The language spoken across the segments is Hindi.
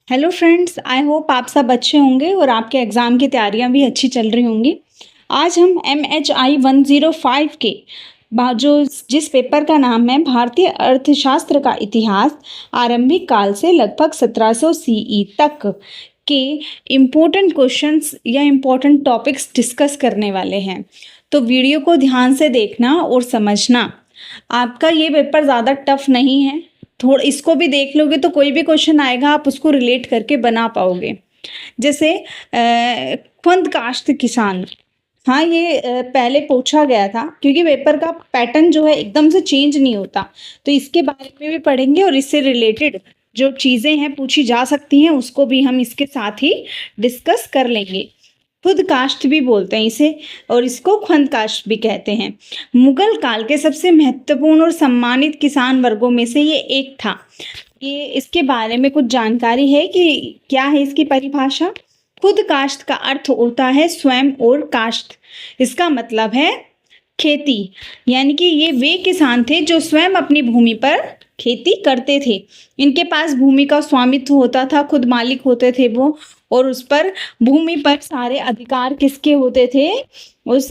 हेलो फ्रेंड्स, आई होप आप सब अच्छे होंगे और आपके एग्ज़ाम की तैयारियां भी अच्छी चल रही होंगी। आज हम MHI 105 के जो जिस पेपर का नाम है भारतीय अर्थशास्त्र का इतिहास आरंभिक काल से लगभग 1700 CE तक के इम्पोर्टेंट क्वेश्चंस या इम्पोर्टेंट टॉपिक्स डिस्कस करने वाले हैं। तो वीडियो को ध्यान से देखना और समझना। आपका ये पेपर ज़्यादा टफ नहीं है। थोड़ा इसको भी देख लोगे तो कोई भी क्वेश्चन आएगा आप उसको रिलेट करके बना पाओगे। जैसे खुंद काश्त किसान। हाँ, ये पहले पूछा गया था क्योंकि पेपर का पैटर्न जो है एकदम से चेंज नहीं होता। तो इसके बारे में भी पढ़ेंगे और इससे रिलेटेड जो चीज़ें हैं पूछी जा सकती हैं उसको भी हम इसके साथ ही डिस्कस कर लेंगे। खुद काश्त भी बोलते हैं इसे और इसको खुंद काश्त भी कहते हैं। मुगल काल के सबसे महत्वपूर्ण और सम्मानित किसान वर्गों में से ये एक था। ये इसके बारे में कुछ जानकारी है कि क्या है इसकी परिभाषा। खुद काश्त का अर्थ होता है स्वयं और काश्त। इसका मतलब है खेती, यानी कि ये वे किसान थे जो स्वयं अपनी भूमि पर खेती करते थे। इनके पास भूमि का स्वामित्व होता था, खुद मालिक होते थे वो, और उस पर भूमि पर सारे अधिकार किसके होते थे? उस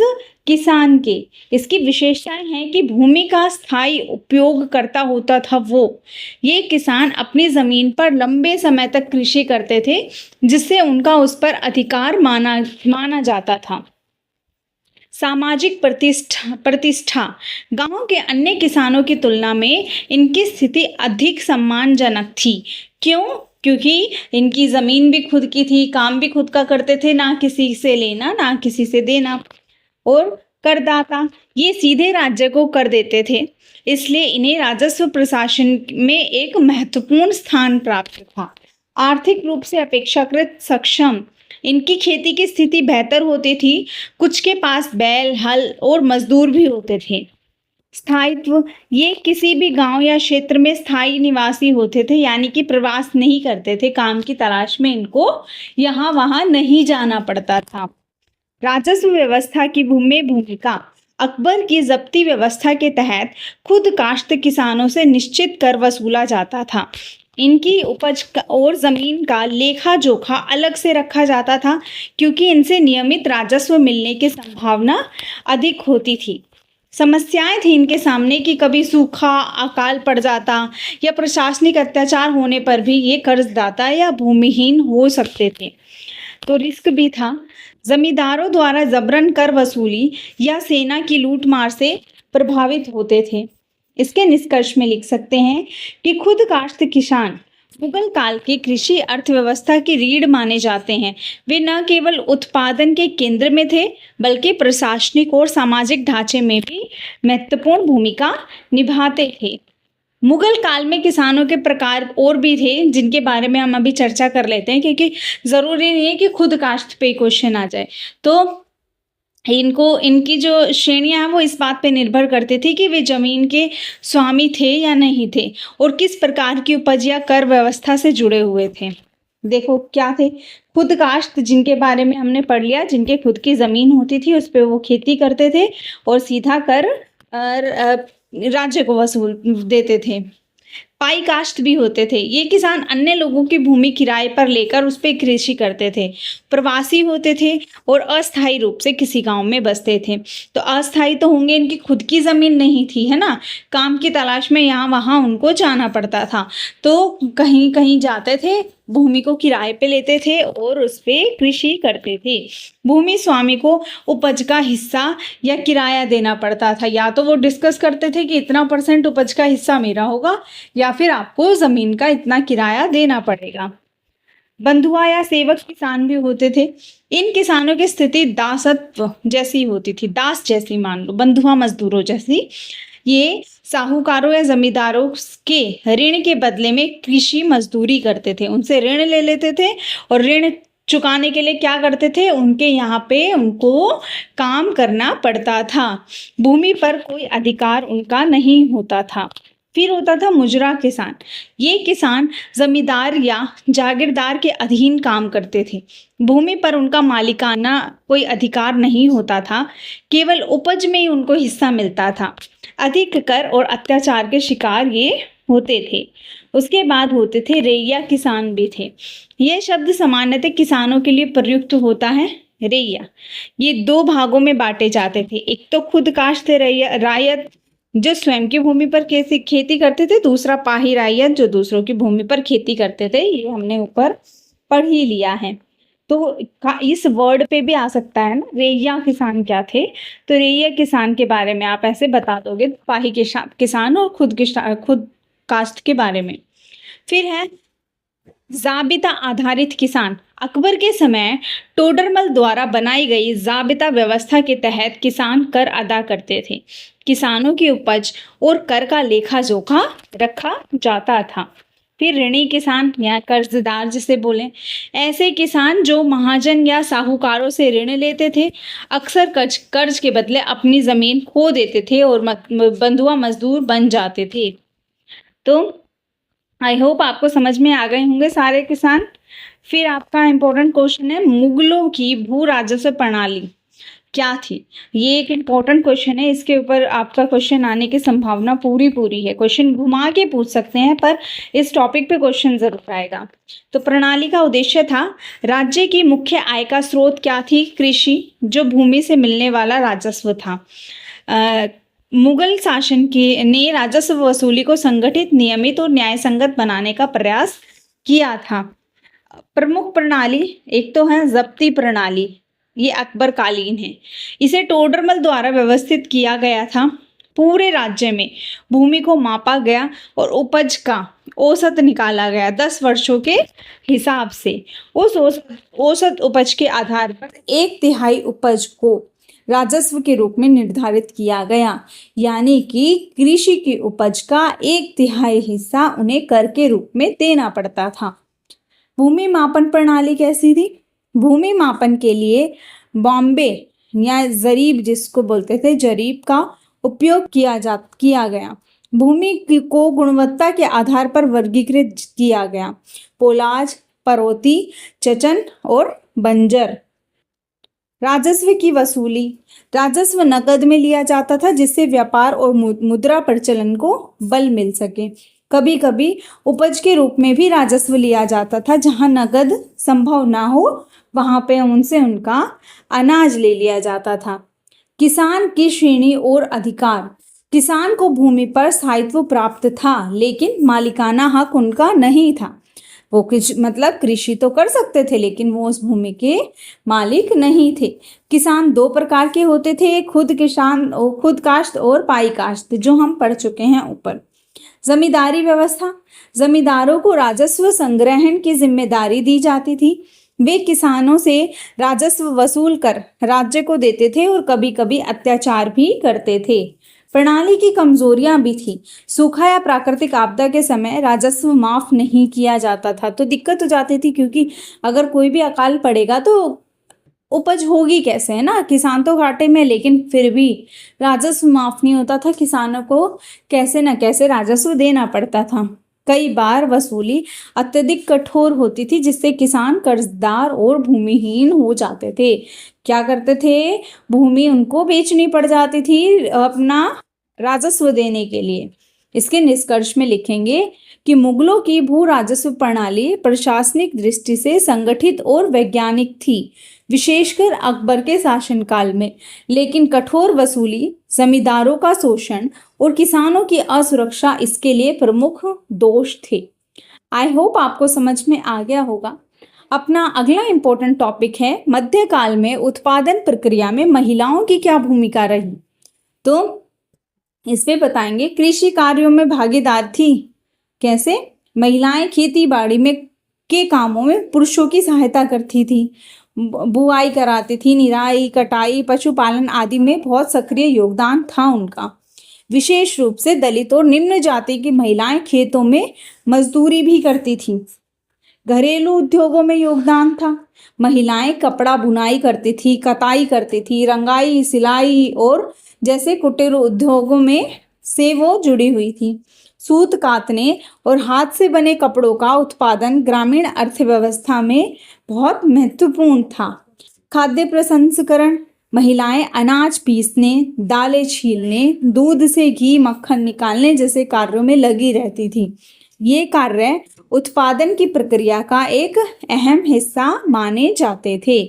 किसान के। इसकी विशेषताएं हैं कि भूमि का स्थायी उपयोग करता होता था वो। ये किसान अपनी जमीन पर लंबे समय तक कृषि करते थे जिससे उनका उस पर अधिकार माना जाता था। सामाजिक प्रतिष्ठा गांव के अन्य किसानों की तुलना में इनकी स्थिति अधिक सम्मानजनक थी। क्यों? क्योंकि इनकी जमीन भी खुद की थी, काम भी खुद का करते थे, ना किसी से लेना ना किसी से देना। और करदाता ये सीधे राज्य को कर देते थे, इसलिए इन्हें राजस्व प्रशासन में एक महत्वपूर्ण स्थान प्राप्त था। आर्थिक रूप से अपेक्षाकृत सक्षम इनकी खेती की स्थिति बेहतर होती थी। कुछ के पास बैल, हल और मजदूर भी होते थे। स्थायित्व ये किसी भी गांव या क्षेत्र में स्थायी निवासी होते थे, यानी कि प्रवास नहीं करते थे। काम की तलाश में इनको यहाँ वहाँ नहीं जाना पड़ता था। राजस्व व्यवस्था की भूमिका अकबर की जब्ती व्यवस्था के तहत खुद काश्त किसानों से निश्चित कर वसूला जाता था। इनकी उपज और जमीन का लेखा जोखा अलग से रखा जाता था क्योंकि इनसे नियमित राजस्व मिलने की संभावना अधिक होती थी। समस्याएं थी इनके सामने कि कभी सूखा, अकाल पड़ जाता या प्रशासनिक अत्याचार होने पर भी ये कर्जदाता या भूमिहीन हो सकते थे। तो रिस्क भी था। जमींदारों द्वारा जबरन कर वसूली या सेना की लूटमार से प्रभावित होते थे। इसके निष्कर्ष में लिख सकते हैं कि खुद काश्त किसान मुगल काल की कृषि अर्थव्यवस्था की रीढ़ माने जाते हैं। वे न केवल उत्पादन के केंद्र में थे बल्कि प्रशासनिक और सामाजिक ढांचे में भी महत्वपूर्ण भूमिका निभाते थे। मुगल काल में किसानों के प्रकार और भी थे जिनके बारे में हम अभी चर्चा कर लेते हैं, क्योंकि ज़रूरी नहीं है कि खुद काश्त पे क्वेश्चन आ जाए। तो इनकी जो श्रेणियां हैं वो इस बात पे निर्भर करती थी कि वे जमीन के स्वामी थे या नहीं थे और किस प्रकार की उपज या कर व्यवस्था से जुड़े हुए थे। देखो क्या थे खुद काश्त, जिनके बारे में हमने पढ़ लिया, जिनके खुद की जमीन होती थी उस पर वो खेती करते थे और सीधा कर राज्य को वसूल देते थे। पाई काश्त भी होते थे। ये किसान अन्य लोगों की भूमि किराए पर लेकर उस पर कृषि करते थे। प्रवासी होते थे और अस्थायी रूप से किसी गांव में बसते थे। तो अस्थायी तो होंगे, इनकी खुद की जमीन नहीं थी, है ना। काम की तलाश में यहाँ वहाँ उनको जाना पड़ता था, तो कहीं कहीं जाते थे, भूमि को किराए पे लेते थे और उस पर कृषि करते थे। भूमि स्वामी को उपज का हिस्सा या किराया देना पड़ता था। या तो वो डिस्कस करते थे कि इतना % उपज का हिस्सा मेरा होगा या फिर आपको जमीन का इतना किराया देना पड़ेगा। बंधुआ या सेवक किसान भी होते थे। इन किसानों की स्थिति दासत्व जैसी होती थी, दास जैसी मान लो, बंधुआ मजदूरों जैसी। ये साहूकारों या जमींदारों के ऋण के बदले में कृषि मजदूरी करते थे। उनसे ऋण ले लेते थे और ऋण चुकाने के लिए क्या करते थे, उनके यहाँ पे उनको काम करना पड़ता था। भूमि पर कोई अधिकार उनका नहीं होता था। फिर होता था मुजरा किसान। ये किसान जमींदार या जागीरदार के अधीन काम करते थे। भूमि पर उनका मालिकाना कोई अधिकार नहीं होता था, केवल उपज में ही उनको हिस्सा मिलता था। अधिक कर और अत्याचार के शिकार ये होते थे। उसके बाद होते थे रैया किसान भी थे। ये शब्द सामान्यतः किसानों के लिए प्रयुक्त होता है। रैया ये दो भागों में बांटे जाते थे। एक तो खुद काश्त रैया रायत जो स्वयं की भूमि पर कैसे खेती करते थे, दूसरा पाही रायत जो दूसरों की भूमि पर खेती करते थे। ये हमने ऊपर पढ़ ही लिया है। तो इस वर्ड पे भी आ सकता है ना, रैया किसान क्या थे। तो रैया किसान के बारे में आप ऐसे बता दोगे, पाही किसान और खुद कास्ट के बारे में। फिर है ज़ाबिता आधारित किसान। अकबर के समय टोडरमल द्वारा बनाई गई ज़ाबिता व्यवस्था के तहत किसान कर अदा करते थे। किसानों की उपज और कर का लेखा जोखा रखा जाता था। फिर ऋणी किसान या कर्जदार जिसे बोलें, ऐसे किसान जो महाजन या साहूकारों से ऋण लेते थे, अक्सर कर्ज के बदले अपनी जमीन खो देते थे और बंधुआ मजदूर बन जाते थे। तो आई होप आपको समझ में आ गए होंगे सारे किसान। फिर आपका इंपॉर्टेंट क्वेश्चन है, मुगलों की भू राजस्व प्रणाली क्या थी। ये एक इम्पोर्टेंट क्वेश्चन है, इसके ऊपर आपका क्वेश्चन आने की संभावना पूरी है। क्वेश्चन घुमा के पूछ सकते हैं, पर इस टॉपिक पे क्वेश्चन जरूर आएगा। तो प्रणाली का उद्देश्य था, राज्य की मुख्य आय का स्रोत क्या थी, कृषि जो भूमि से मिलने वाला राजस्व था। मुगल शासन के ने राजस्व वसूली को संगठित, नियमित और न्यायसंगत बनाने का प्रयास किया था। प्रमुख प्रणाली एक तो है जब्ती प्रणाली, ये अकबर कालीन है। इसे टोडरमल द्वारा व्यवस्थित किया गया था। पूरे राज्य में भूमि को मापा गया और उपज का औसत निकाला गया 10 वर्षों के हिसाब से। उस औसत उपज के आधार पर 1/3 उपज को राजस्व के रूप में निर्धारित किया गया, यानी कि कृषि की उपज का 1/3 हिस्सा उन्हें कर के रूप में देना पड़ता था। भूमि मापन प्रणाली कैसी थी। भूमि मापन के लिए बॉम्बे या जरीब जिसको बोलते थे, जरीब का उपयोग किया गया। भूमि को गुणवत्ता के आधार पर वर्गीकृत किया गया, पोलाज, परौती, चचन और बंजर। राजस्व की वसूली, राजस्व नकद में लिया जाता था जिससे व्यापार और मुद्रा प्रचलन को बल मिल सके। कभी कभी उपज के रूप में भी राजस्व लिया जाता था, जहां नकद संभव ना हो वहां पे उनसे उनका अनाज ले लिया जाता था। किसान की श्रेणी और अधिकार, किसान को भूमि पर स्थायित्व प्राप्त था लेकिन मालिकाना हक उनका नहीं था। वो मतलब कृषि तो कर सकते थे लेकिन वो उस भूमि के मालिक नहीं थे। किसान 2 प्रकार के होते थे, खुद काश्त और पाई काश्त, जो हम पढ़ चुके हैं ऊपर। जमींदारी व्यवस्था, जमींदारों को राजस्व संग्रहण की जिम्मेदारी दी जाती थी। वे किसानों से राजस्व वसूल कर राज्य को देते थे और कभी कभी अत्याचार भी करते थे। प्रणाली की कमजोरियां भी थी। सूखा या प्राकृतिक आपदा के समय राजस्व माफ नहीं किया जाता था, तो दिक्कत हो जाती थी, क्योंकि अगर कोई भी अकाल पड़ेगा तो उपज होगी कैसे, है ना। किसान तो घाटे में, लेकिन फिर भी राजस्व माफ नहीं होता था, किसानों को कैसे न कैसे राजस्व देना पड़ता था। कई बार वसूली अत्यधिक कठोर होती थी जिससे किसान कर्जदार और भूमिहीन हो जाते थे। क्या करते थे, भूमि उनको बेचनी पड़ जाती थी अपना राजस्व देने के लिए। इसके निष्कर्ष में लिखेंगे कि मुगलों की भू राजस्व प्रणाली प्रशासनिक दृष्टि से संगठित और वैज्ञानिक थी, विशेषकर अकबर के शासनकाल में, लेकिन कठोर वसूली, जमींदारों का शोषण और किसानों की असुरक्षा इसके लिए प्रमुख दोष थे। आई होप आपको समझ में आ गया होगा। अपना अगला इंपॉर्टेंट टॉपिक है, मध्यकाल में उत्पादन प्रक्रिया में महिलाओं की क्या भूमिका रही। तो इस पे बताएंगे, कृषि कार्यों में भागीदार थी। कैसे, महिलाएं खेती बाड़ी में के कामों में पुरुषों की सहायता करती थी, बुआई कराती थी, निराई, कटाई, पशुपालन आदि में बहुत सक्रिय योगदान था उनका। विशेष रूप से दलित और निम्न जाति की महिलाएं खेतों में मजदूरी भी करती थी। घरेलू उद्योगों में योगदान था। महिलाएं कपड़ा बुनाई करती थी, कताई करती थी, रंगाई, सिलाई और जैसे कुटीर उद्योगों में से वो जुड़ी हुई थी। सूत कातने और हाथ से बने कपड़ों का उत्पादन ग्रामीण अर्थव्यवस्था में बहुत महत्वपूर्ण था। खाद्य प्रसंस्करण, महिलाएं अनाज पीसने, दालें छीलने, दूध से घी मक्खन निकालने जैसे कार्यों में लगी रहती थी। ये कार्य उत्पादन की प्रक्रिया का एक अहम हिस्सा माने जाते थे।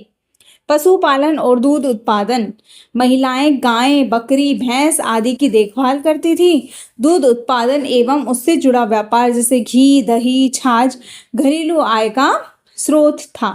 पशुपालन और दूध उत्पादन। महिलाएं गाय, बकरी, भैंस आदि की देखभाल करती थी। दूध उत्पादन एवं उससे जुड़ा व्यापार जैसे घी, दही, छाछ घरेलू आय का स्रोत था।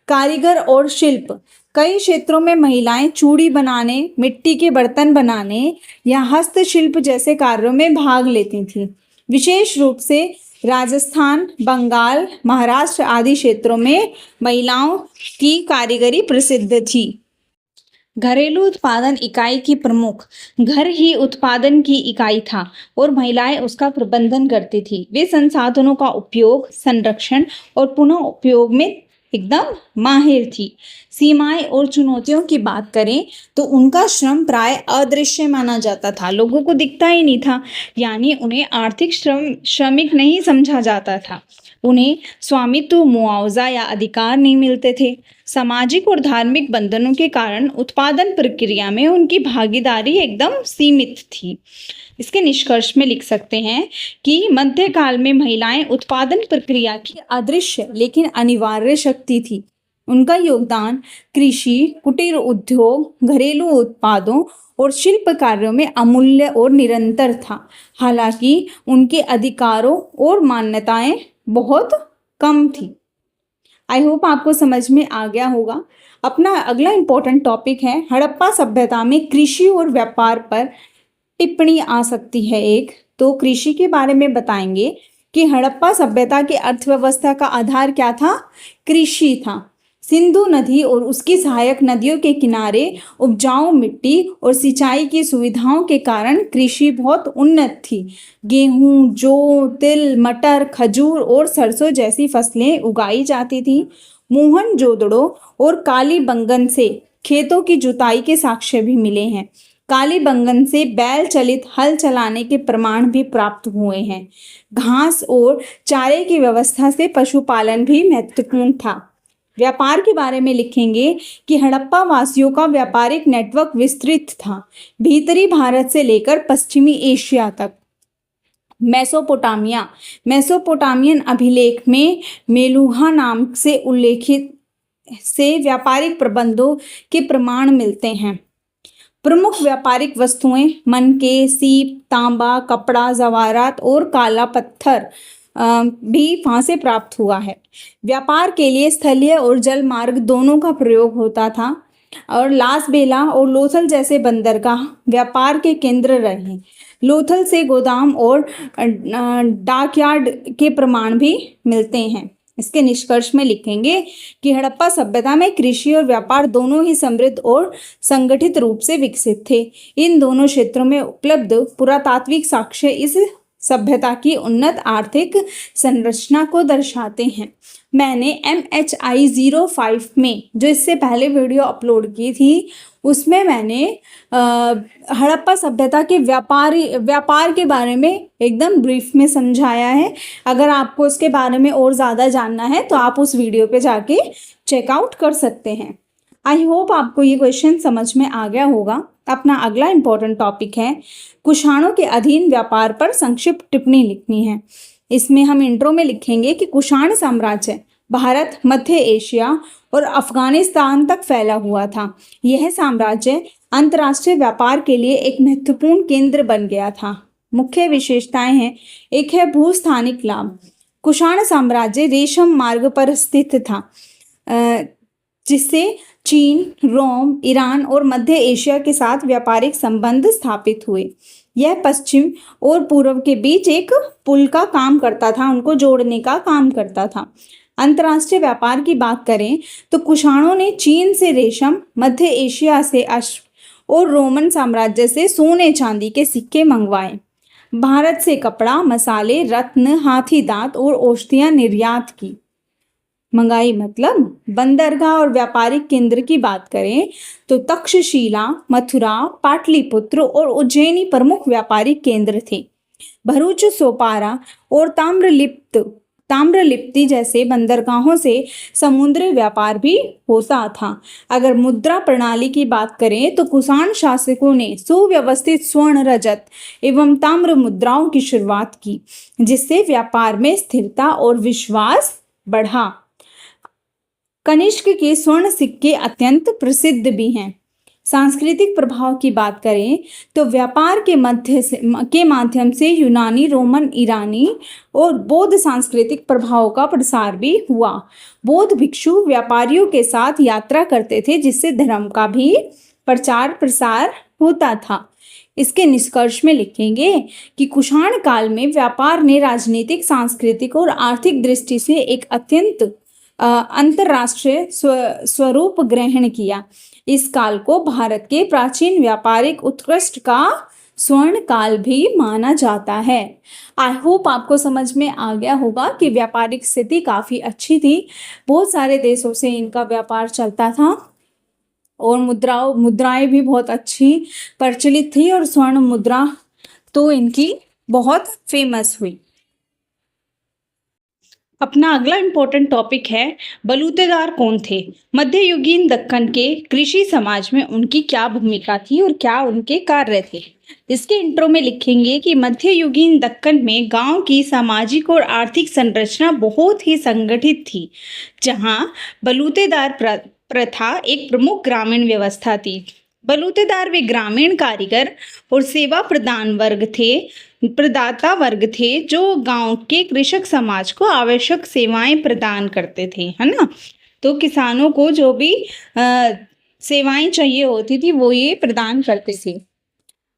कारीगर और शिल्प। कई क्षेत्रों में महिलाएं चूड़ी बनाने, मिट्टी के बर्तन बनाने या हस्तशिल्प जैसे कार्यों में भाग लेती थीं। विशेष रूप से राजस्थान, बंगाल, महाराष्ट्र आदि क्षेत्रों में महिलाओं की कारीगरी प्रसिद्ध थी। घरेलू उत्पादन इकाई की प्रमुख घर ही उत्पादन की इकाई था और महिलाएं उसका प्रबंधन करती थी। वे संसाधनों का उपयोग, संरक्षण और पुनः उपयोग में एकदम माहिर थी। सीमाएं और चुनौतियों की बात करें तो उनका श्रम प्राय अदृश्य माना जाता था, लोगों को दिखता ही नहीं था, यानी उन्हें आर्थिक श्रमिक नहीं समझा जाता था। उन्हें स्वामित्व, मुआवजा या अधिकार नहीं मिलते थे। सामाजिक और धार्मिक बंधनों के कारण उत्पादन प्रक्रिया में उनकी भागीदारी एकदम सीमित थी। इसके निष्कर्ष में लिख सकते हैं कि मध्यकाल में महिलाएं उत्पादन प्रक्रिया की अदृश्य लेकिन अनिवार्य शक्ति थी। उनका योगदान कृषि, कुटीर उद्योग, घरेलू उत्पादों और शिल्प कार्यों में अमूल्य और निरंतर था। हालांकि उनके अधिकारों और मान्यताएं बहुत कम थी। आई होप आपको समझ में आ गया होगा। अपना अगला इम्पोर्टेंट टॉपिक है हड़प्पा सभ्यता में कृषि और व्यापार पर टिप्पणी आ सकती है एक। तो कृषि के बारे में बताएंगे कि हड़प्पा सभ्यता की अर्थव्यवस्था का आधार क्या था? कृषि था। सिंधु नदी और उसकी सहायक नदियों के किनारे उपजाऊ मिट्टी और सिंचाई की सुविधाओं के कारण कृषि बहुत उन्नत थी। गेहूं, जौ, तिल, मटर, खजूर और सरसों जैसी फसलें उगाई जाती थी। मोहनजोदड़ो और कालीबंगन से खेतों की जुताई के साक्ष्य भी मिले हैं। कालीबंगन से बैल चलित हल चलाने के प्रमाण भी प्राप्त हुए हैं। घास और चारे की व्यवस्था से पशुपालन भी महत्वपूर्ण था। व्यापार के बारे में लिखेंगे कि हड़प्पा वासियों का व्यापारिक नेटवर्क विस्तृत था, भीतरी भारत से लेकर पश्चिमी एशिया तक। मेसोपोटामियन अभिलेख में मेलुहा नाम से उल्लेखित से व्यापारिक प्रबंधों के प्रमाण मिलते हैं। प्रमुख व्यापारिक वस्तुएं मनके, सीप, तांबा, कपड़ा, जवाहरात और काला पत्थर भी वहाँ से प्राप्त हुआ है। व्यापार के लिए स्थलीय और जल मार्ग दोनों का प्रयोग होता था और लासबेला और लोथल जैसे बंदरगाह व्यापार के केंद्र रहे। लोथल से गोदाम और डॉकयार्ड के प्रमाण भी मिलते हैं। इसके निष्कर्ष में लिखेंगे कि हड़प्पा सभ्यता में कृषि और व्यापार दोनों ही समृद्ध और संगठित रूप से विकसित थे। इन दोनों क्षेत्रों में उपलब्ध पुरातात्विक साक्ष्य इस सभ्यता की उन्नत आर्थिक संरचना को दर्शाते हैं। मैंने MHI 05 में जो इससे पहले वीडियो अपलोड की थी उसमें मैंने हड़प्पा सभ्यता के व्यापार के बारे में एकदम ब्रीफ में समझाया है। अगर आपको इसके बारे में और ज़्यादा जानना है तो आप उस वीडियो पे जाके चेकआउट कर सकते हैं। आई होप आपको ये क्वेश्चन समझ में आ गया होगा। अपना अगला इम्पोर्टेंट टॉपिक है कुषाणों के अधीन व्यापार पर संक्षिप्त टिप्पणी लिखनी है। इसमें हम इंट्रो में लिखेंगे कि कुषाण साम्राज्य भारत, मध्य एशिया और अफगानिस्तान तक फैला हुआ था। यह साम्राज्य अंतर्राष्ट्रीय व्यापार के लिए एक महत्वपूर्ण केंद्र बन गया था। मुख्य विशेषताएं हैं, एक है भूस्थानिक लाभ। कुषाण साम्राज्य रेशम मार्ग पर स्थित था जिससे चीन, रोम, ईरान और मध्य एशिया के साथ व्यापारिक संबंध स्थापित हुए। यह पश्चिम और पूर्व के बीच एक पुल का काम करता था, उनको जोड़ने का काम करता था। अंतर्राष्ट्रीय व्यापार की बात करें तो कुषाणों ने चीन से रेशम, मध्य एशिया से अश्व और रोमन साम्राज्य से सोने चांदी के सिक्के मंगवाए। भारत से कपड़ा, मसाले, रत्न, हाथी दांत और औषधियां निर्यात की मंगाई। मतलब बंदरगाह और व्यापारिक केंद्र की बात करें तो तक्षशिला, मथुरा, पाटलिपुत्र और उज्जैनी प्रमुख व्यापारिक केंद्र थे। भरूच, सोपारा और ताम्रलिप्त ताम्रलिप्ति जैसे बंदरगाहों से समुद्री व्यापार भी होता था। अगर मुद्रा प्रणाली की बात करें तो कुषाण शासकों ने सुव्यवस्थित स्वर्ण, रजत एवं ताम्र मुद्राओं की शुरुआत की, जिससे व्यापार में स्थिरता और विश्वास बढ़ा। कनिष्क के स्वर्ण सिक्के अत्यंत प्रसिद्ध भी हैं। सांस्कृतिक प्रभाव की बात करें तो व्यापार के माध्यम से यूनानी, रोमन, ईरानी और बौद्ध सांस्कृतिक प्रभाव का प्रसार भी हुआ। बौद्ध भिक्षु व्यापारियों के साथ यात्रा करते थे, जिससे धर्म का भी प्रचार प्रसार होता था। इसके निष्कर्ष में लिखेंगे कि कुषाण काल में व्यापार ने राजनीतिक, सांस्कृतिक और आर्थिक दृष्टि से एक अत्यंत अंतर्राष्ट्रीय स्वरूप ग्रहण किया। इस काल को भारत के प्राचीन व्यापारिक उत्कृष्ट का स्वर्ण काल भी माना जाता है। आई होप आपको समझ में आ गया होगा कि व्यापारिक स्थिति काफ़ी अच्छी थी। बहुत सारे देशों से इनका व्यापार चलता था और मुद्राएं भी बहुत अच्छी प्रचलित थी और स्वर्ण मुद्रा तो इनकी बहुत फेमस हुई। अपना अगला इम्पोर्टेंट टॉपिक है बलूतेदार कौन थे। मध्ययुगीन दक्कन के कृषि समाज में उनकी क्या भूमिका थी और क्या उनके कार्य थे। इसके इंट्रो में लिखेंगे कि मध्ययुगीन दक्कन में गांव की सामाजिक और आर्थिक संरचना बहुत ही संगठित थी, जहां बलूतेदार प्रथा एक प्रमुख ग्रामीण व्यवस्था थी। बलूतेदार वे ग्रामीण कारीगर और सेवा प्रदाता वर्ग थे जो गांव के कृषक समाज को आवश्यक सेवाएं प्रदान करते थे, है ना। तो किसानों को जो भी सेवाएं चाहिए होती थी वो ये प्रदान करते थे।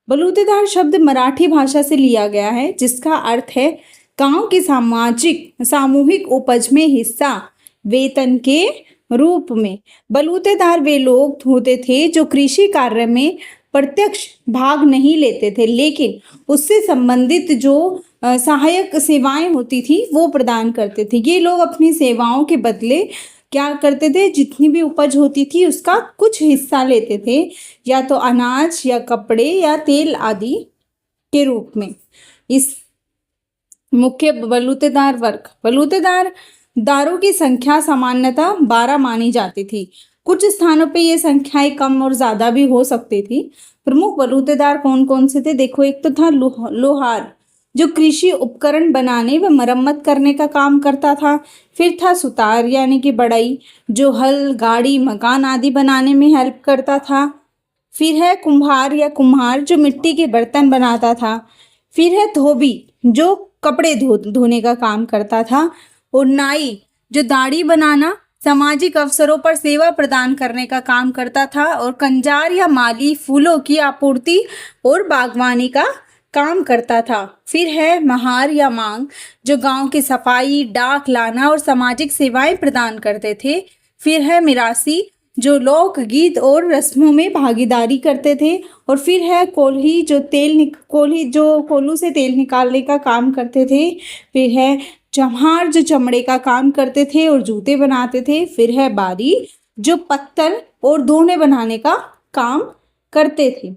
बलूतेदार शब्द मराठी भाषा से लिया गया है, जिसका अर्थ है गांव की सामूहिक उपज में हिस्सा वेतन के रूप में। बलूतेदार वे लोग होते थे जो कृषि कार्य में प्रत्यक्ष भाग नहीं लेते थे, लेकिन उससे संबंधित जो सहायक सेवाएं होती थी वो प्रदान करते थे। ये लोग अपनी सेवाओं के बदले क्या करते थे, जितनी भी उपज होती थी उसका कुछ हिस्सा लेते थे, या तो अनाज या कपड़े या तेल आदि के रूप में। इस मुख्य बलूतेदार दारों की संख्या सामान्यतः 12 मानी जाती थी। कुछ स्थानों पे ये संख्याएं कम और ज़्यादा भी हो सकती थी। प्रमुख बलूतेदार कौन कौन से थे, देखो। एक तो था लोहार, जो कृषि उपकरण बनाने व मरम्मत करने का काम करता था। फिर था सुतार यानी कि बढ़ई, जो हल, गाड़ी, मकान आदि बनाने में हेल्प करता था। फिर है कुम्हार, जो मिट्टी के बर्तन बनाता था। फिर है धोबी, जो कपड़े धोने का काम करता था। और नाई, जो दाढ़ी बनाना, सामाजिक अवसरों पर सेवा प्रदान करने का काम करता था। और कंजार या माली, फूलों की आपूर्ति और बागवानी का काम करता था। फिर है महार या मांग, जो गांव की सफाई, डाक लाना और सामाजिक सेवाएं प्रदान करते थे। फिर है मिरासी, जो लोकगीत और रस्मों में भागीदारी करते थे। और फिर है कोल्ही, जो कोल्हू से तेल निकालने का काम करते थे। फिर है चम्हार, जो चमड़े का काम करते थे और जूते बनाते थे। फिर है बारी, जो पत्तल और दोने बनाने का काम करते थे।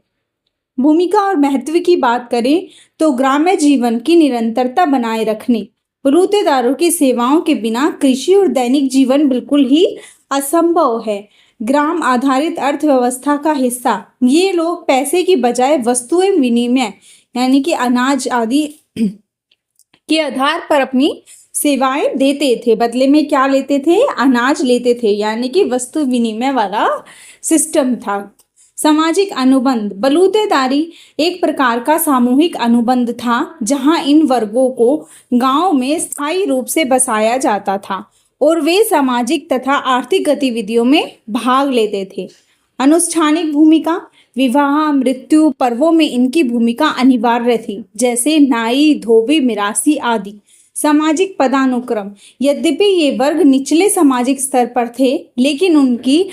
भूमिका और महत्व की बात करें तो ग्राम्य जीवन की निरंतरता बनाए रखने बलूतेदारों की सेवाओं के बिना कृषि और दैनिक जीवन बिल्कुल ही असंभव है। ग्राम आधारित अर्थव्यवस्था का हिस्सा ये लोग पैसे की बजाय वस्तुएं विनिमय यानी कि अनाज आदि के आधार पर अपनी सेवाएं देते थे। बदले में क्या लेते थे, अनाज लेते थे, यानी कि वस्तु विनिमय वाला सिस्टम था। सामाजिक अनुबंध, बलूतेदारी एक प्रकार का सामूहिक अनुबंध था, जहां इन वर्गों को गांव में स्थायी रूप से बसाया जाता था और वे सामाजिक तथा आर्थिक गतिविधियों में भाग लेते थे। अनुष्ठानिक भूमिका, विवाह, मृत्यु, पर्वों में इनकी भूमिका अनिवार्य थी, जैसे नाई, धोबी, मिरासी आदि। सामाजिक पदानुक्रम, यद्यपि ये वर्ग निचले सामाजिक स्तर पर थे, लेकिन उनकी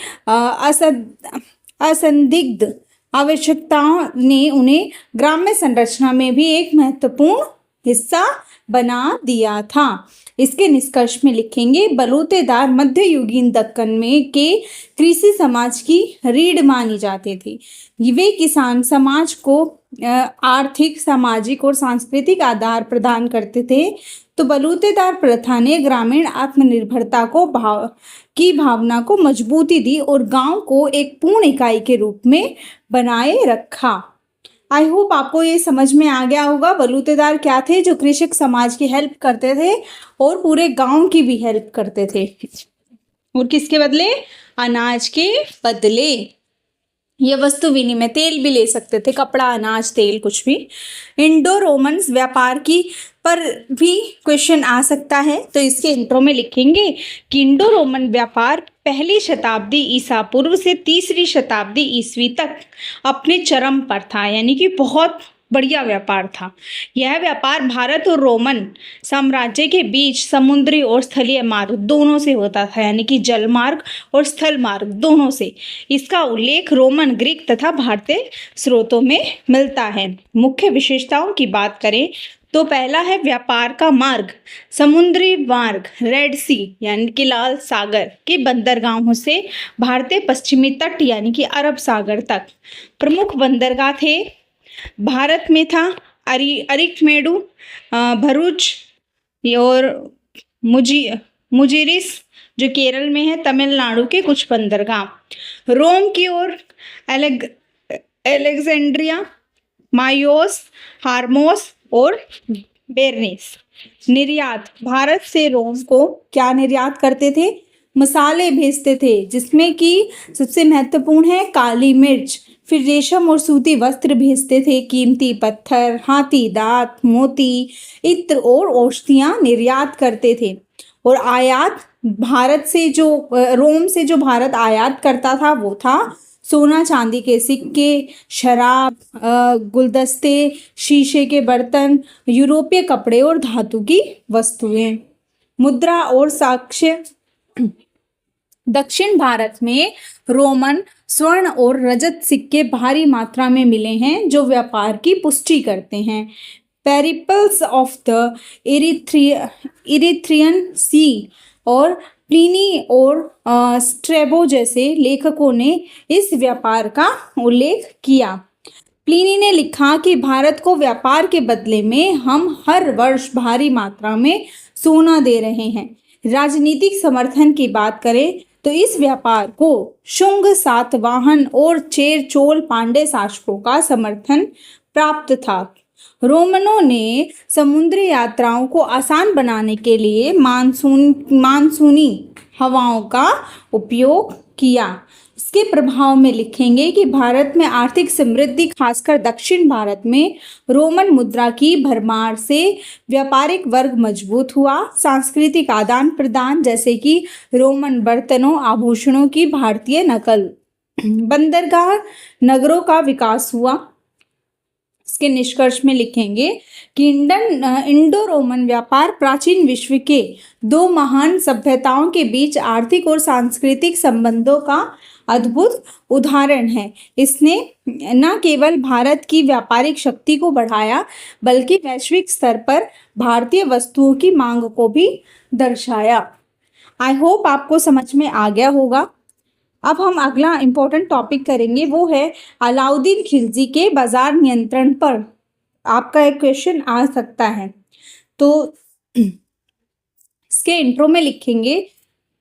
असंदिग्ध आवश्यकताओं ने उन्हें ग्राम्य संरचना में भी एक महत्वपूर्ण हिस्सा बना दिया था। इसके निष्कर्ष में लिखेंगे, बलूतेदार मध्ययुगीन दक्कन में के कृषि समाज की रीढ़ मानी जाती थी। वे किसान समाज को आर्थिक, सामाजिक और सांस्कृतिक आधार प्रदान करते थे। तो बलूतेदार प्रथा ने ग्रामीण आत्मनिर्भरता की भावना को मजबूती दी और गांव को एक पूर्ण इकाई के रूप में बनाए रखा। आई होप आपको ये समझ में आ गया होगा बलूतेदार क्या थे, जो कृषक समाज की हेल्प करते थे और पूरे गांव की भी हेल्प करते थे। और किसके बदले? अनाज के बदले। ये वस्तु विनिमय, तेल भी ले सकते थे, कपड़ा, अनाज, तेल, कुछ भी। इंडो रोमन्स व्यापार की पर भी क्वेश्चन आ सकता है, तो इसके इंट्रो में लिखेंगे कि इंडो रोमन व्यापार पहली शताब्दी ईसा पूर्व से तीसरी शताब्दी ईस्वी तक अपने चरम पर था, यानी कि बहुत बढ़िया व्यापार था। यह व्यापार भारत और रोमन साम्राज्य के बीच समुद्री और स्थलीय मार्ग दोनों से होता था, यानी कि जल मार्ग और स्थल मार्ग दोनों से। इसका उल्लेख रोमन, ग्रीक तथा भारतीय स्रोतों में मिलता है। मुख्य विशेषताओं की बात करें तो पहला है व्यापार का मार्ग, समुद्री मार्ग, रेड सी यानी कि लाल सागर के बंदरगाहों से भारतीय पश्चिमी तट यानी कि अरब सागर तक। प्रमुख बंदरगाह थे, भारत में था अरिकमेडु, भरूच और मुजिरिस जो केरल में है, तमिलनाडु के कुछ बंदरगाह। रोम की ओर अलेक्जेंड्रिया, मायोस, हार्मोस और बेरनिस। निर्यात, भारत से रोम को क्या निर्यात करते थे? मसाले भेजते थे, जिसमें कि सबसे महत्वपूर्ण है काली मिर्च। फिर रेशम और सूती वस्त्र भेजते थे, कीमती पत्थर, हाथी दांत, मोती, इत्र और औषधियां निर्यात करते थे। और आयात, भारत से जो रोम से जो भारत आयात करता था वो था सोना चांदी के सिक्के, शराब, गुलदस्ते, शीशे के बर्तन, यूरोपीय कपड़े और धातु की वस्तुएं। मुद्रा और साक्ष्य, दक्षिण भारत में रोमन स्वर्ण और रजत सिक्के भारी मात्रा में मिले हैं, जो व्यापार की पुष्टि करते हैं। पेरिपल्स ऑफ द इरिथ्रियन सी और प्लिनी और स्ट्रेबो जैसे लेखकों ने इस व्यापार का उल्लेख किया। प्लिनी ने लिखा कि भारत को व्यापार के बदले में हम हर वर्ष भारी मात्रा में सोना दे रहे हैं। राजनीतिक समर्थन की बात करें तो इस व्यापार को शुंग, सातवाहन और चेर चोल पांड्य शासकों का समर्थन प्राप्त था। रोमनों ने समुद्री यात्राओं को आसान बनाने के लिए मानसूनी हवाओं का उपयोग किया। इसके प्रभाव में लिखेंगे कि भारत में आर्थिक समृद्धि, खासकर दक्षिण भारत में रोमन मुद्रा की भरमार से व्यापारिक वर्ग मजबूत हुआ। सांस्कृतिक आदान प्रदान, जैसे कि रोमन बर्तनों, आभूषणों की भारतीय नकल। बंदरगाह नगरों का विकास हुआ। इसके निष्कर्ष में लिखेंगे कि इंडो रोमन व्यापार प्राचीन विश्व के दो महान सभ्यताओं के बीच आर्थिक और सांस्कृतिक संबंधों का अद्भुत उदाहरण है। इसने न केवल भारत की व्यापारिक शक्ति को बढ़ाया, बल्कि वैश्विक स्तर पर भारतीय वस्तुओं की मांग को भी दर्शाया। आई होप आपको समझ में आ गया होगा। अब हम अगला इम्पोर्टेंट टॉपिक करेंगे, वो है अलाउद्दीन खिलजी के बाजार नियंत्रण पर। आपका एक क्वेश्चन आ सकता है, तो इसके इंट्रो में लिखेंगे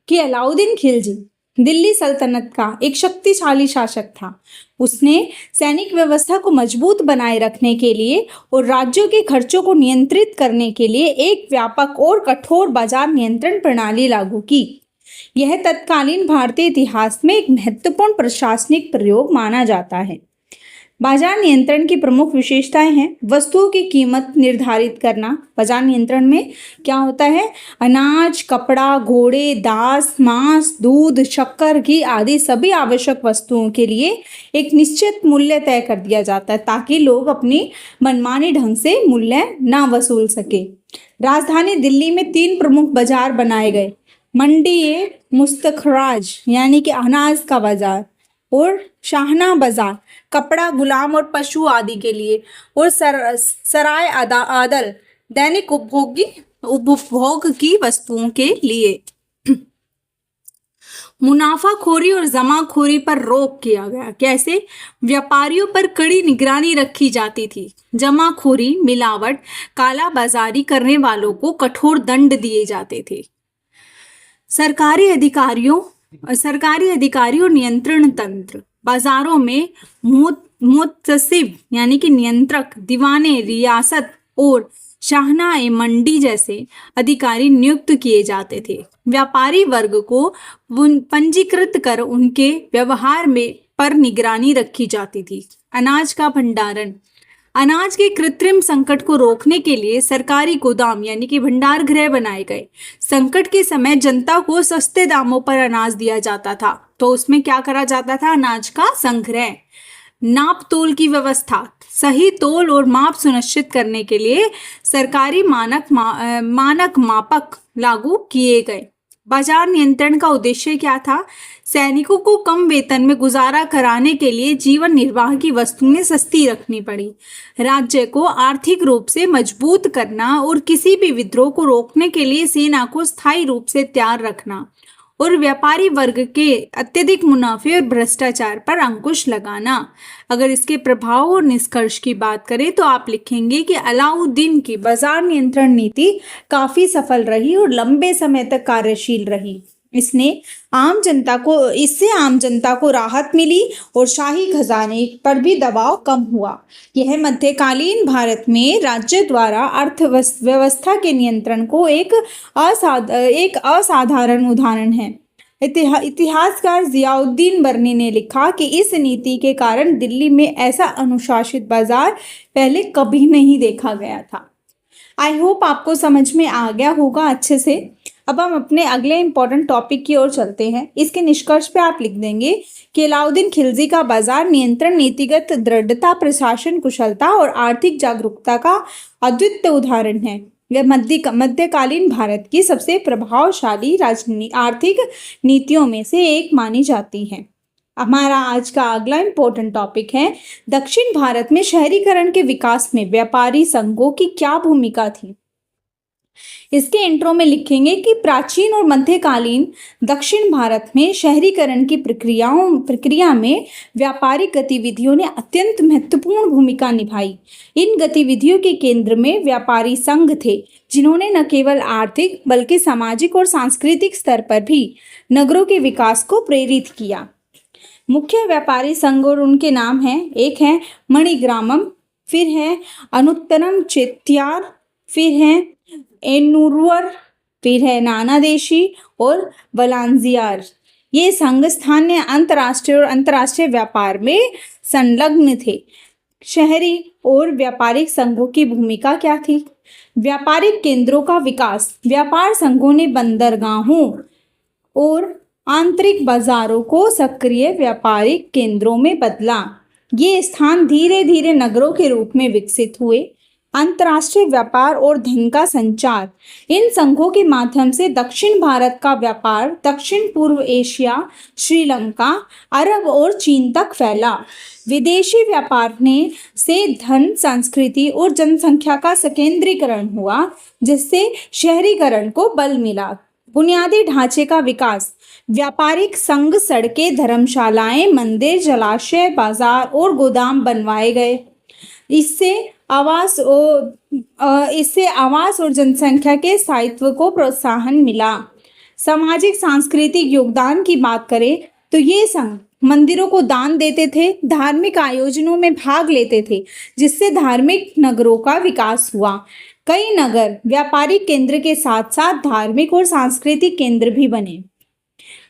कि अलाउद्दीन खिलजी दिल्ली सल्तनत का एक शक्तिशाली शासक था। उसने सैनिक व्यवस्था को मजबूत बनाए रखने के लिए और राज्यों के खर्चों को नियंत्रित करने के लिए एक व्यापक और कठोर बाजार नियंत्रण प्रणाली लागू की। यह तत्कालीन भारतीय इतिहास में एक महत्वपूर्ण प्रशासनिक प्रयोग माना जाता है। बाजार नियंत्रण की प्रमुख विशेषताएं हैं वस्तुओं की कीमत निर्धारित करना। बाजार नियंत्रण में क्या होता है? अनाज, कपड़ा, घोड़े, दास, मांस, दूध, शक्कर, घी आदि सभी आवश्यक वस्तुओं के लिए एक निश्चित मूल्य तय कर दिया जाता है, ताकि लोग अपनी मनमानी ढंग से मूल्य ना वसूल सके। राजधानी दिल्ली में 3 प्रमुख बाजार बनाए गए। मंडी मुस्तखराज यानी कि अनाज का बाजार, और शाहना बाजार कपड़ा, गुलाम और पशु आदि के लिए, और सराय आदल दैनिक उपभोग की वस्तुओं के लिए। मुनाफाखोरी और जमाखोरी पर रोक किया गया। कैसे? व्यापारियों पर कड़ी निगरानी रखी जाती थी। जमाखोरी, मिलावट, कालाबाजारी करने वालों को कठोर दंड दिए जाते थे। सरकारी अधिकारी और नियंत्रण तंत्र। बाजारों में मुतसिब यानी कि नियंत्रक, दीवाने, रियासत और शाहनाए मंडी जैसे अधिकारी नियुक्त किए जाते थे। व्यापारी वर्ग को पंजीकृत कर उनके व्यवहार में पर निगरानी रखी जाती थी। अनाज का भंडारण। अनाज के कृत्रिम संकट को रोकने के लिए सरकारी गोदाम यानी कि भंडार गृह बनाए गए। संकट के समय जनता को सस्ते दामों पर अनाज दिया जाता था, तो उसमें क्या करा जाता था? अनाज का संग्रह। नाप तोल की व्यवस्था। सही तोल और माप सुनिश्चित करने के लिए सरकारी मानक मापक लागू किए गए। बाजार नियंत्रण का उद्देश्य क्या था? सैनिकों को कम वेतन में गुजारा कराने के लिए जीवन निर्वाह की वस्तुएं सस्ती रखनी पड़ी। राज्य को आर्थिक रूप से मजबूत करना और किसी भी विद्रोह को रोकने के लिए सेना को स्थायी रूप से तैयार रखना और व्यापारी वर्ग के अत्यधिक मुनाफे और भ्रष्टाचार पर अंकुश लगाना। अगर इसके प्रभाव और निष्कर्ष की बात करें तो आप लिखेंगे कि अलाउद्दीन की बाजार नियंत्रण नीति काफी सफल रही और लंबे समय तक कार्यशील रही। इससे आम जनता को राहत मिली और शाही खजाने पर भी दबाव कम हुआ। यह मध्यकालीन भारत में राज्य द्वारा अर्थव्यवस्था के नियंत्रण को एक असाधारण उदाहरण है। इतिहासकार जियाउद्दीन बर्नी ने लिखा कि इस नीति के कारण दिल्ली में ऐसा अनुशासित बाजार पहले कभी नहीं देखा गया था। आई होप आपको समझ में आ गया होगा अच्छे से। अब हम अपने अगले इंपॉर्टेंट टॉपिक की ओर चलते हैं। इसके निष्कर्ष पे आप लिख देंगे कि अलाउद्दीन खिलजी का बाजार नियंत्रण नीतिगत दृढ़ता, प्रशासन कुशलता और आर्थिक जागरूकता का अद्वितीय उदाहरण है। यह मध्यकालीन भारत की सबसे प्रभावशाली आर्थिक नीतियों में से एक मानी जाती है। हमारा आज का अगला इंपॉर्टेंट टॉपिक है दक्षिण भारत में शहरीकरण के विकास में व्यापारी संघों की क्या भूमिका थी। इसके इंट्रो में लिखेंगे कि प्राचीन और मध्यकालीन दक्षिण भारत में शहरीकरण की प्रक्रिया में व्यापारिक गतिविधियों ने अत्यंत महत्वपूर्ण भूमिका निभाई। इन गतिविधियों के केंद्र में व्यापारी संघ थे, जिन्होंने न केवल आर्थिक बल्कि सामाजिक और सांस्कृतिक स्तर पर भी नगरों के विकास को प्रेरित किया। मुख्य व्यापारी संघ और उनके नाम हैं, एक है मणिग्रामम, फिर है अनुत्तरम चेत्यार, फिर है एन्नूर, फिर है नानादेशी और वलांजियार। ये संघ स्थानीय अंतर्राष्ट्रीय और अंतर्राष्ट्रीय व्यापार में संलग्न थे। शहरी और व्यापारिक संघों की भूमिका क्या थी? व्यापारिक केंद्रों का विकास। व्यापार संघों ने बंदरगाहों और आंतरिक बाजारों को सक्रिय व्यापारिक केंद्रों में बदला। ये स्थान धीरे धीरे नगरों के रूप में विकसित हुए। अंतर्राष्ट्रीय व्यापार और धन का संचार। इन संघों के माध्यम से दक्षिण भारत का व्यापार दक्षिण पूर्व एशिया, श्रीलंका, अरब और चीन तक फैला। विदेशी व्यापार से धन, संस्कृति और जनसंख्या का संकेंद्रीकरण हुआ, जिससे शहरीकरण को बल मिला। बुनियादी ढांचे का विकास। व्यापारिक संघ, सड़कें, धर्मशालाएं, मंदिर, जलाशय, बाजार और गोदाम बनवाए गए। इससे आवास और जनसंख्या के स्थायित्व को प्रोत्साहन मिला। सामाजिक सांस्कृतिक योगदान की बात करें तो ये संघ मंदिरों को दान देते थे, धार्मिक आयोजनों में भाग लेते थे, जिससे धार्मिक नगरों का विकास हुआ। कई नगर व्यापारिक केंद्र के साथ साथ धार्मिक और सांस्कृतिक केंद्र भी बने।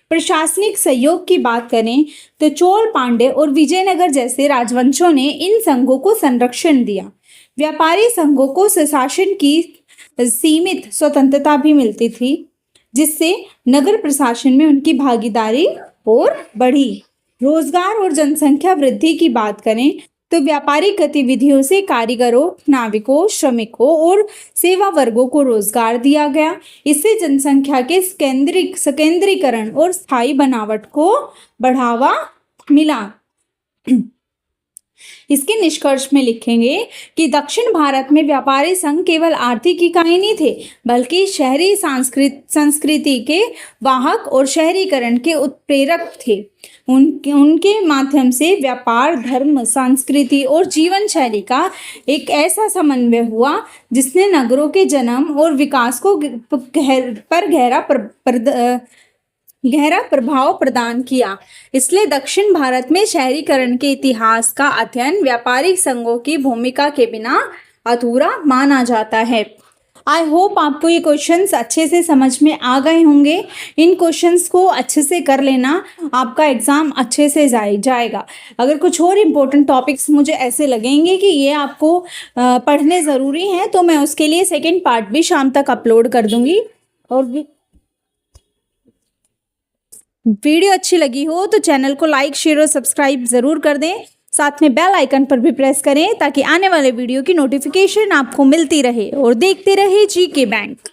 प्रशासनिक सहयोग की बात करें तो चोल, पांड्य और विजयनगर जैसे राजवंशों ने इन संघों को संरक्षण दिया। व्यापारी संघों को शासन की सीमित स्वतंत्रता भी मिलती थी, जिससे नगर प्रशासन में उनकी भागीदारी और बढ़ी। रोजगार और जनसंख्या वृद्धि की बात करें तो व्यापारिक गतिविधियों से कारीगरों, नाविकों, श्रमिकों और सेवा वर्गों को रोजगार दिया गया। इससे जनसंख्या के संकेंद्रीकरण और स्थायी बनावट को बढ़ावा मिला। इसके निष्कर्ष में लिखेंगे कि दक्षिण भारत में व्यापारी संघ केवल आर्थिक इकाई नहीं थे, बल्कि शहरी संस्कृति के वाहक और शहरीकरण के उत्प्रेरक थे। उनके माध्यम से व्यापार, धर्म, संस्कृति और जीवन शैली का एक ऐसा समन्वय हुआ जिसने नगरों के जन्म और विकास को गहरा प्रभाव प्रदान किया। इसलिए दक्षिण भारत में शहरीकरण के इतिहास का अध्ययन व्यापारिक संघों की भूमिका के बिना अधूरा माना जाता है। आई होप आपको ये क्वेश्चंस अच्छे से समझ में आ गए होंगे। इन क्वेश्चंस को अच्छे से कर लेना, आपका एग्ज़ाम अच्छे से जाएगा। अगर कुछ और इम्पोर्टेंट टॉपिक्स मुझे ऐसे लगेंगे कि ये आपको पढ़ने ज़रूरी हैं, तो मैं उसके लिए सेकंड पार्ट भी शाम तक अपलोड कर दूँगी। और वीडियो अच्छी लगी हो तो चैनल को लाइक, शेयर और सब्सक्राइब ज़रूर कर दें। साथ में बेल आइकन पर भी प्रेस करें ताकि आने वाले वीडियो की नोटिफिकेशन आपको मिलती रहे और देखते रहे जीके बैंक।